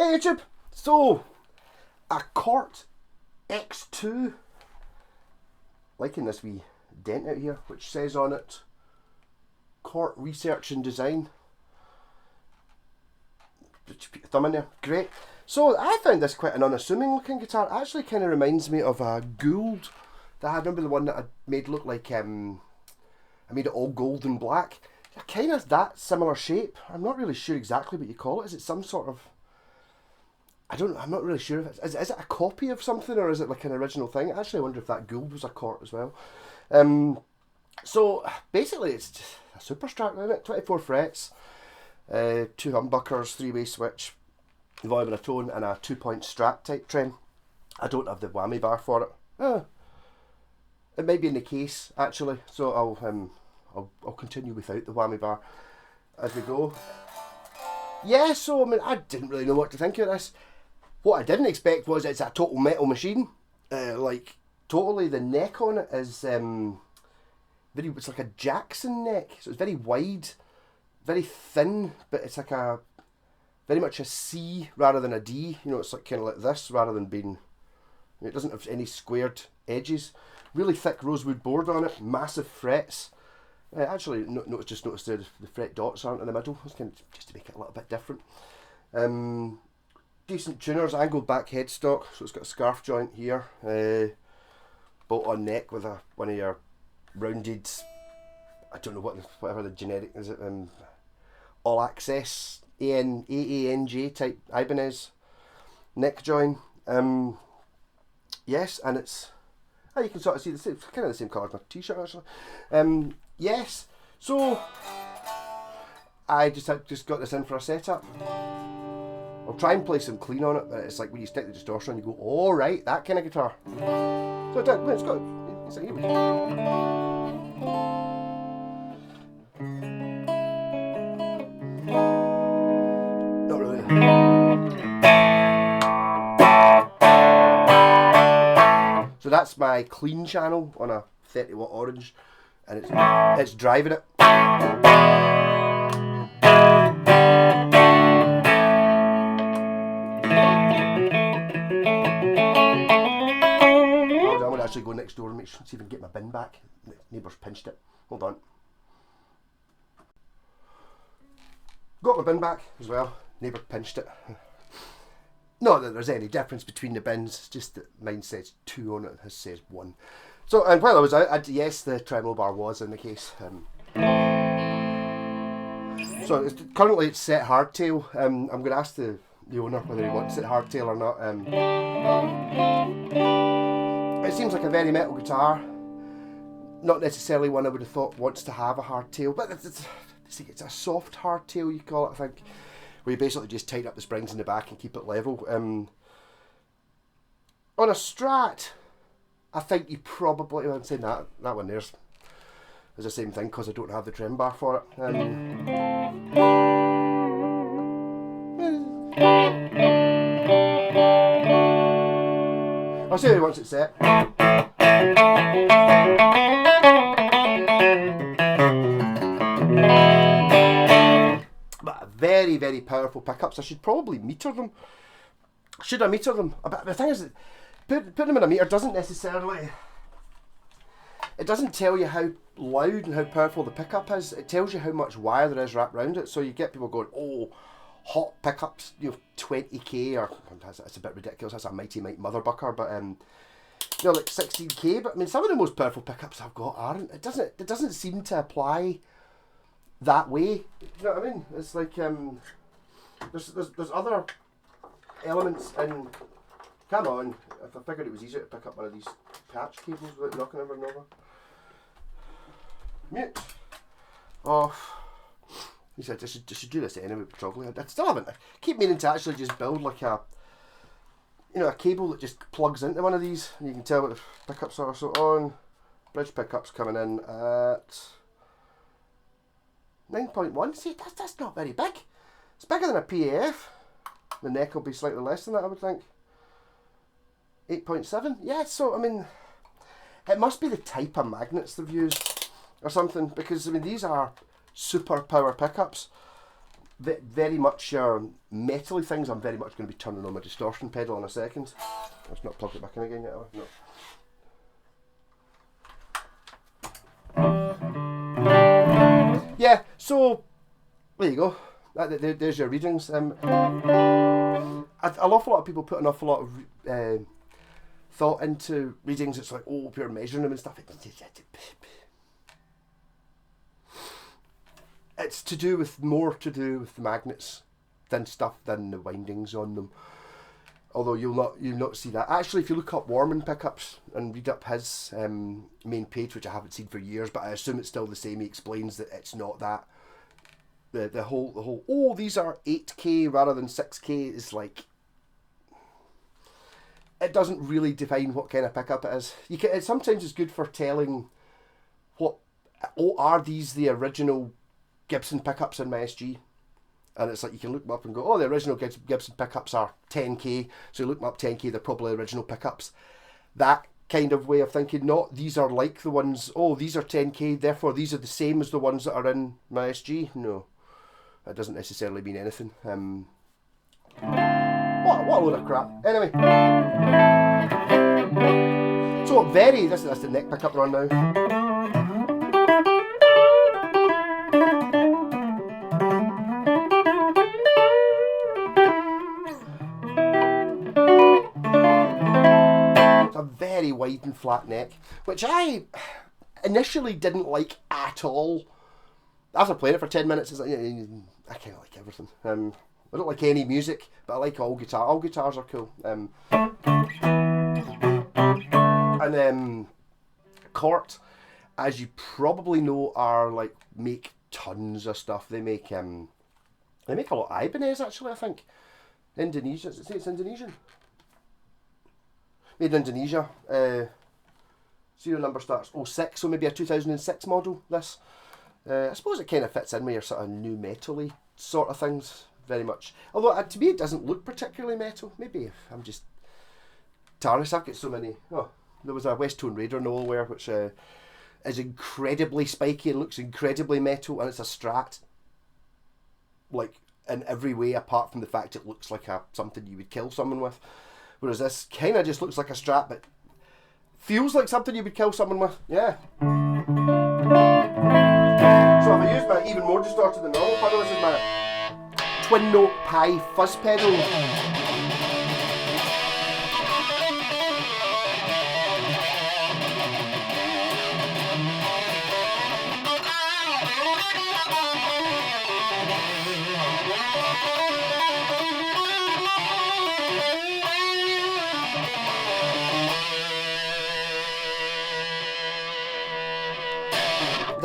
Hey YouTube! So, a Cort X2. Liking this wee dent out here, which says on it, Cort Research and Design. Just put your thumb in there. Great. So, I found this quite an unassuming looking guitar. It actually kind of reminds me of a Gould that I remember, the one that I made look like, I made it all gold and black. Kind of that similar shape. I'm not really sure exactly what you call it. Is it some sort of... I'm not really sure if it's... Is it a copy of something, or is it like an original thing? Actually, I wonder if that Gould was a Cort as well. So, basically, it's just a super strat, isn't it? 24 frets, 2 humbuckers, 3-way switch, volume and a tone, and a 2-point strat type trem. I don't have the whammy bar for it. It might be in the case, actually, so I'll continue without the whammy bar as we go. Yeah, so I mean, I didn't really know what to think of this. What I didn't expect was it's a total metal machine. Like, totally, the neck on it is it's like a Jackson neck. So it's very wide, very thin, but it's like very much a C rather than a D. You know, it's like kind of like this rather than being... It doesn't have any squared edges. Really thick rosewood board on it, massive frets. Actually, just noticed the fret dots aren't in the middle. It's kind of just to make it a little bit different. Decent tuners, angled back headstock, so it's got a scarf joint here. Bolt on neck with one of your rounded, I don't know whatever the generic is, it all access AANJ type Ibanez neck join. Yes, and it's... you can sort of see it's kind of the same colour as my t-shirt actually. Yes, so I just got this in for a setup. I'll try and play some clean on it, but it's like when you stick the distortion on, you go, oh right, that kind of guitar. So it's got... It's like, here we go. Not really. So that's my clean channel on a 30-watt orange, and it's driving it. I'm going to actually go next door and see if I can get my bin back. Neighbour's pinched it. Hold on. Got my bin back as well. Neighbour pinched it. Not that there's any difference between the bins, it's just that mine says 2 on it and his says 1. So, and while I was out, yes, the tremolo bar was in the case. So, currently it's set hardtail. I'm going to ask the owner whether he wants it hardtail or not. It seems like a very metal guitar. Not necessarily one I would have thought wants to have a hardtail, but it's a soft hardtail, you call it, I think. Where you basically just tighten up the springs in the back and keep it level. On a Strat, I think you probably... I'm saying that one there's the same thing because I don't have the trem bar for it. I'll show you once it's set. But very, very powerful pickups. I should probably meter them. Should I meter them? But the thing is, putting them in a meter doesn't necessarily... It doesn't tell you how loud and how powerful the pickup is. It tells you how much wire there is wrapped around it. So you get people going, oh, hot pickups, 20k, or that's a bit ridiculous. That's a Mighty Mike Motherbucker, but like 16k. But I mean, some of the most powerful pickups I've got aren't. It doesn't seem to apply that way. You know what I mean? It's like there's other elements in... Come on, if I figured it was easier to pick up one of these patch cables without knocking over and over. Mute. Off. He said I should do this anyway, probably. I still haven't. I keep meaning to actually just build like a cable that just plugs into one of these, and you can tell what the pickups are. So on, bridge pickups coming in at 9.1. See, that's not very big. It's bigger than a PAF. The neck will be slightly less than that, I would think. 8.7. Yeah, so I mean, it must be the type of magnets they've used or something, because I mean these are super power pickups. very much your metally things, I'm very much going to be turning on my distortion pedal in a second. Let's not plug it back in again yet. No. Yeah, so there you go. There's your readings. An awful lot of people put an awful lot of thought into readings. It's like, oh, we're measuring them and stuff. It's more to do with the magnets than the windings on them. Although you'll not see that. Actually, if you look up Warman pickups and read up his main page, which I haven't seen for years, but I assume it's still the same. He explains that it's not that. The whole oh, these are 8K rather than 6K is like, it doesn't really define what kind of pickup it is. Sometimes it's good for telling are these the original Gibson pickups in my SG? And it's like, you can look them up and go, oh, the original Gibson pickups are 10K, so you look them up 10K, they're probably original pickups. That kind of way of thinking, not these are like the ones, oh, these are 10K, therefore these are the same as the ones that are in my SG. No, that doesn't necessarily mean anything. What a load of crap. Anyway, so that's the neck pickup we're on now. Very wide and flat neck, which I initially didn't like at all. After playing it for 10 minutes, it's like, I kind of like everything. I don't like any music, but I like all guitar. All guitars are cool. And Cort, as you probably know, make tons of stuff. They make a lot of Ibanez, actually, I think. Indonesia, it's Indonesian. Made in Indonesia. Serial number starts 06, so maybe a 2006 model, this. I suppose it kind of fits in with your sort of new metal-y sort of things, very much. Although, to me, it doesn't look particularly metal. Maybe I'm just tarnished. I've got so many. Oh, there was a West Tone Raider nowhere, which is incredibly spiky and looks incredibly metal, and it's a Strat. Like, in every way, apart from the fact it looks like something you would kill someone with. Whereas this kind of just looks like a Strat, but feels like something you would kill someone with. Yeah. So if I use my even more distorted than normal pedal, this is my twin note high fuzz pedal.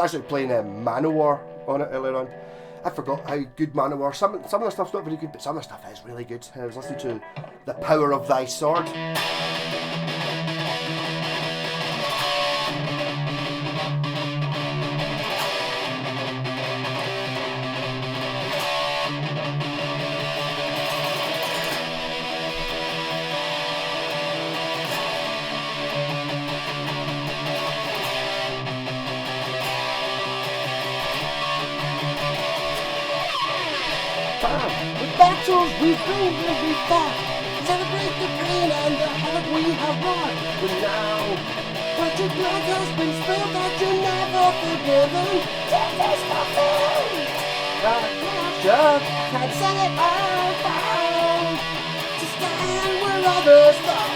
Actually playing Manowar on it earlier on. I forgot how good Manowar. Some of the stuff's not very good, but some of the stuff is really good. I was listening to The Power of Thy Sword. We bring we fought, celebrate the pain and the havoc we have wrought. But now, but your blood has been spilled that you're never forgiven. Death is fulfilled. The can't set it all down. To stand where others fall.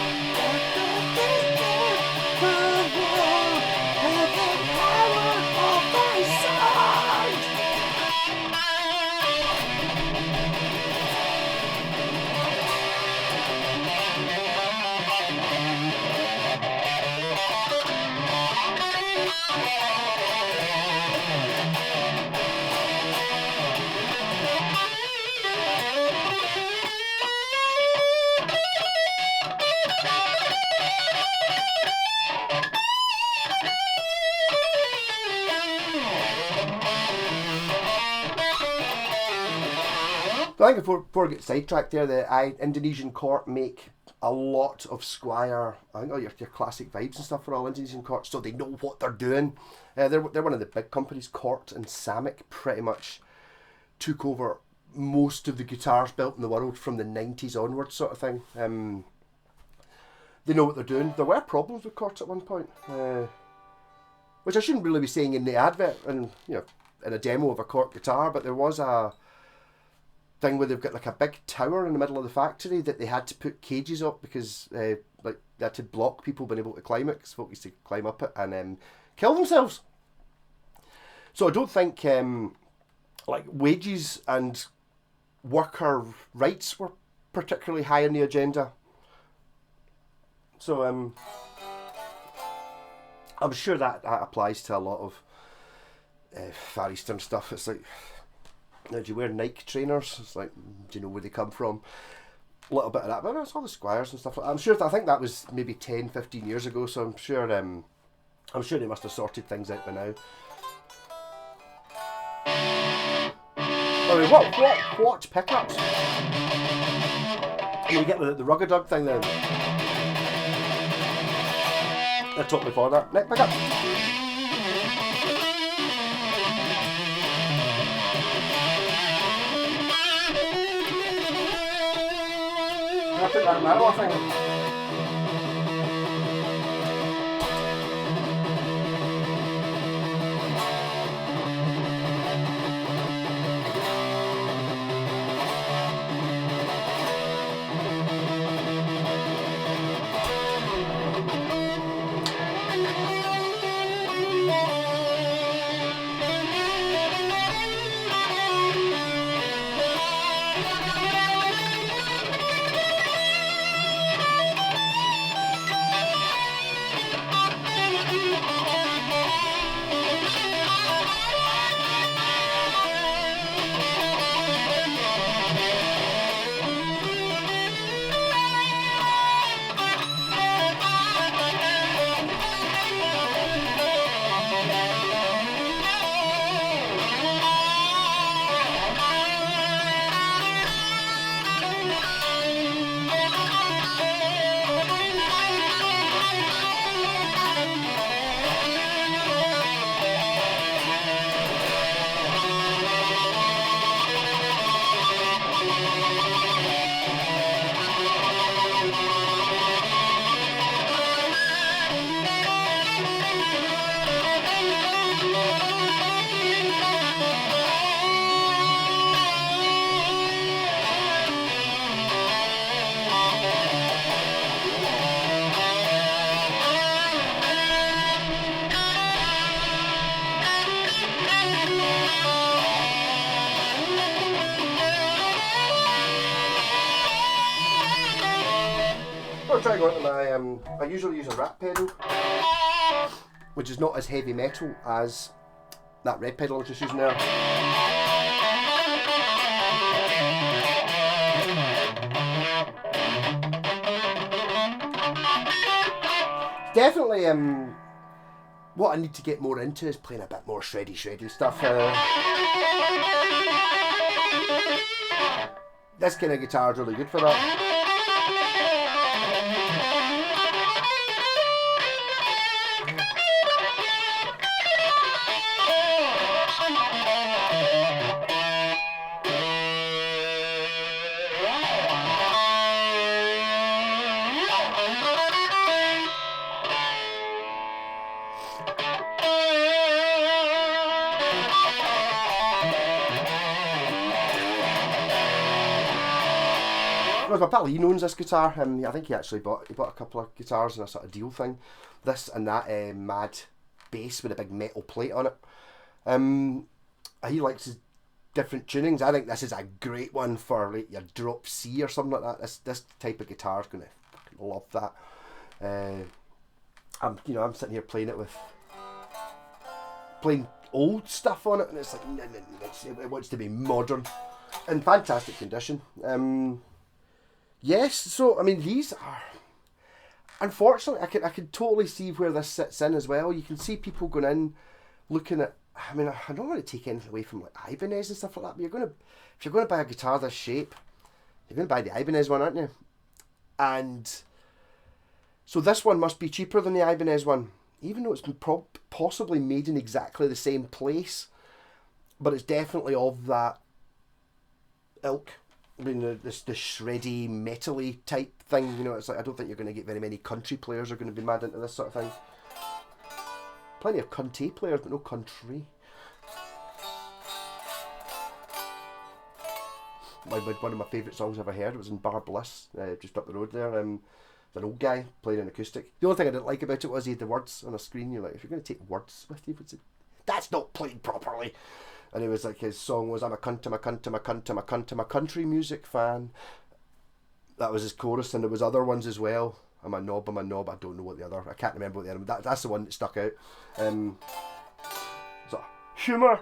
The war and the power of thy sword. I think before I get sidetracked there, the Indonesian Cort make a lot of Squire, I think all your classic vibes and stuff for all Indonesian Corts, so they know what they're doing. They're one of the big companies. Cort and Samick pretty much took over most of the guitars built in the world from the 90s onwards sort of thing. They know what they're doing. There were problems with corts at one point, which I shouldn't really be saying in the advert and in a demo of a cort guitar, but there was a thing where they've got like a big tower in the middle of the factory that they had to put cages up because like they had to block people being able to climb it because folk used to climb up it and kill themselves. So I don't think like wages and worker rights were particularly high on the agenda. So I'm sure that applies to a lot of Far Eastern stuff. It's like, do you wear Nike trainers? It's like, do you know where they come from? A little bit of that, but it's all the squires and stuff like that. I'm sure I think that was maybe 10, 15 years ago, so I'm sure they must have sorted things out by now. I mean, what pickups? You get the Rugger Dug thing then. They're totally for that. Neck pickup. I put that metal, I think. Try going to my, I usually use a rat pedal, which is not as heavy metal as that red pedal I was just using there. Definitely, what I need to get more into is playing a bit more shreddy stuff. This kind of guitar is really good for that. My pal Ian owns this guitar. I think he actually bought a couple of guitars in a sort of deal thing. This and that mad bass with a big metal plate on it. He likes his different tunings. I think this is a great one for like your drop C or something like that. This type of guitar is gonna fucking love that. I'm sitting here playing it with old stuff on it, and it's like it wants to be modern in fantastic condition. Yes, so I mean these are, unfortunately, I can totally see where this sits in as well. You can see people going in, looking at. I mean, I don't want to take anything away from like Ibanez and stuff like that, but if you're going to buy a guitar this shape, you're going to buy the Ibanez one, aren't you? And so this one must be cheaper than the Ibanez one, even though it's been possibly made in exactly the same place, but it's definitely of that ilk. I mean, the shreddy, metally type thing, you know, it's like, I don't think you're going to get very many country players are going to be mad into this sort of thing. Plenty of cunty players, but no country. One of my favourite songs I've ever heard was in Bar Bliss, just up the road there. An old guy playing an acoustic. The only thing I didn't like about it was he had the words on a screen. You're like, if you're going to take words with you, that's not played properly. And it was like, his song was, I'm a cunt, I'm a cunt, I'm a cunt, I'm a cunt, I'm a country music fan. That was his chorus, and there was other ones as well. I'm a knob, I don't know what the other, I can't remember what the other, that's the one that stuck out. So, humour.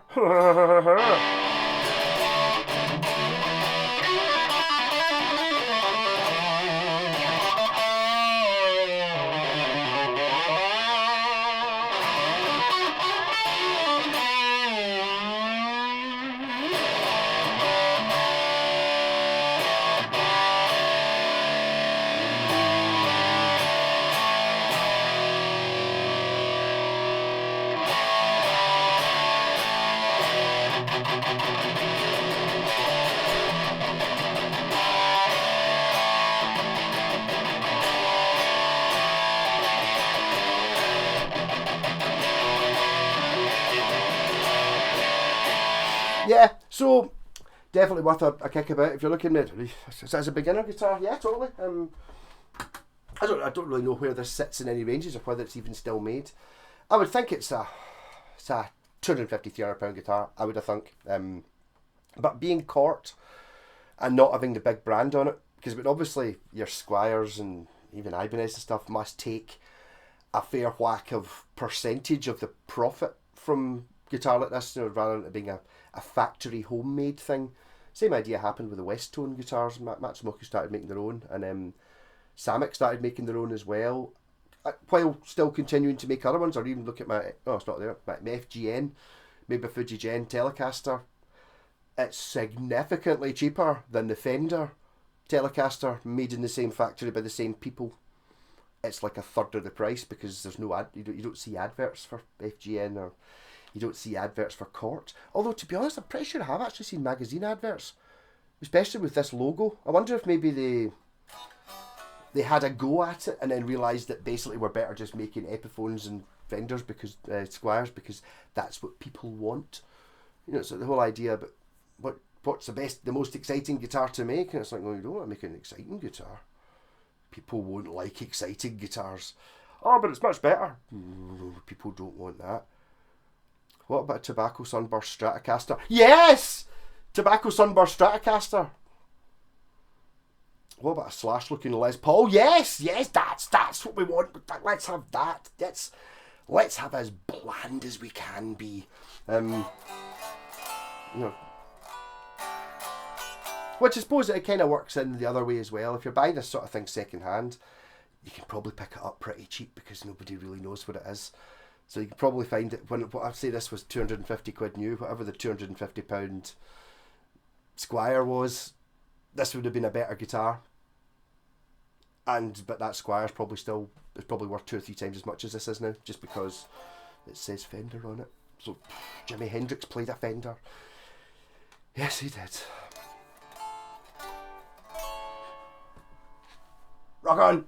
Yeah, so definitely worth a kick about if you're looking at it as a beginner guitar. Yeah, totally. I don't really know where this sits in any ranges or whether it's even still made. I would think it's a £250, £300 guitar. I would have think, but being cort and not having the big brand on it, because obviously your Squires and even Ibanez and stuff must take a fair whack of percentage of the profit from guitar like this, you know, rather than it being a factory homemade thing. Same idea happened with the West Tone guitars. Matsumoto started making their own, and Samick started making their own as well, while still continuing to make other ones. Or even look at it's not there, my FGN, maybe Fuji Gen Telecaster. It's significantly cheaper than the Fender Telecaster, made in the same factory by the same people. It's like a third of the price because there's no you don't see adverts for FGN, or you don't see adverts for cort. Although, to be honest, I'm pretty sure I have actually seen magazine adverts, especially with this logo. I wonder if maybe they had a go at it and then realised that basically we're better just making Epiphones and Fenders because Squires, because that's what people want. You know, so the whole idea about what's the most exciting guitar to make, and it's like, well, you don't want to make an exciting guitar. People won't like exciting guitars. Oh, but it's much better. People don't want that. What about a Tobacco Sunburst Stratocaster? Yes! Tobacco Sunburst Stratocaster. What about a Slash looking Les Paul? Yes, that's what we want. Let's have that. Let's have as bland as we can be. You know, which I suppose it kind of works in the other way as well. If you're buying this sort of thing second hand, you can probably pick it up pretty cheap because nobody really knows what it is. So you can probably find it, when I'd say this was 250 quid new, whatever the £250 Squire was, this would have been a better guitar. But that Squire's probably worth 2 or 3 times as much as this is now, just because it says Fender on it. So Jimi Hendrix played a Fender. Yes, he did. Rock on!